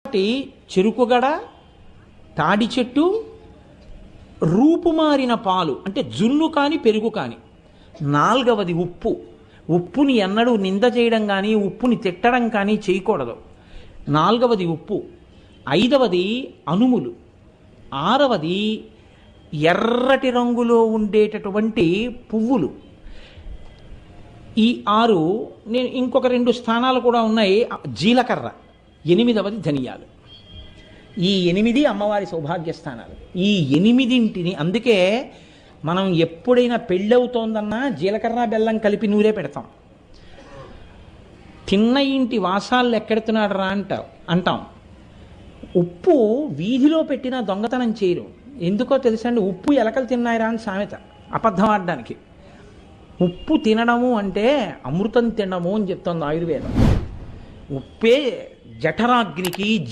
కాబట్టి చెరుకుగడ, తాడి చెట్టు, రూపుమారిన పాలు అంటే జున్ను కాని పెరుగు కాని. నాలుగవది ఉప్పు. ఉప్పుని ఎన్నడూ నింద చేయడం కానీ ఉప్పుని తిట్టడం కానీ చేయకూడదు. నాలుగవది ఉప్పు. ఐదవది అనుములు. ఆరవది ఎర్రటి రంగులో ఉండేటటువంటి పువ్వులు. ఈ 6 నేను ఇంకొక 2 స్థానాలు కూడా ఉన్నాయి. జీలకర్ర. 8వది ధనియాలు. ఈ 8 అమ్మవారి సౌభాగ్య స్థానాలు. ఈ 8ంటిని అందుకే మనం ఎప్పుడైనా పెళ్ళవుతోందన్నా జీలకర్ర బెల్లం కలిపి నూరే పెడతాం. తిన్న ఇంటి వాసాలు ఎక్కడుతున్నాడు రా అంటాం. ఉప్పు వీధిలో పెట్టిన దొంగతనం చేయరు. ఎందుకో తెలుసండి, ఉప్పు ఎలకలు తిన్నాయిరా అని సామెత, అబద్ధం ఆడడానికి. ఉప్పు తినడము అంటే అమృతం తినడము అని చెప్తోంది ఆయుర్వేదం. ఉప్పే జఠరాగ్నికి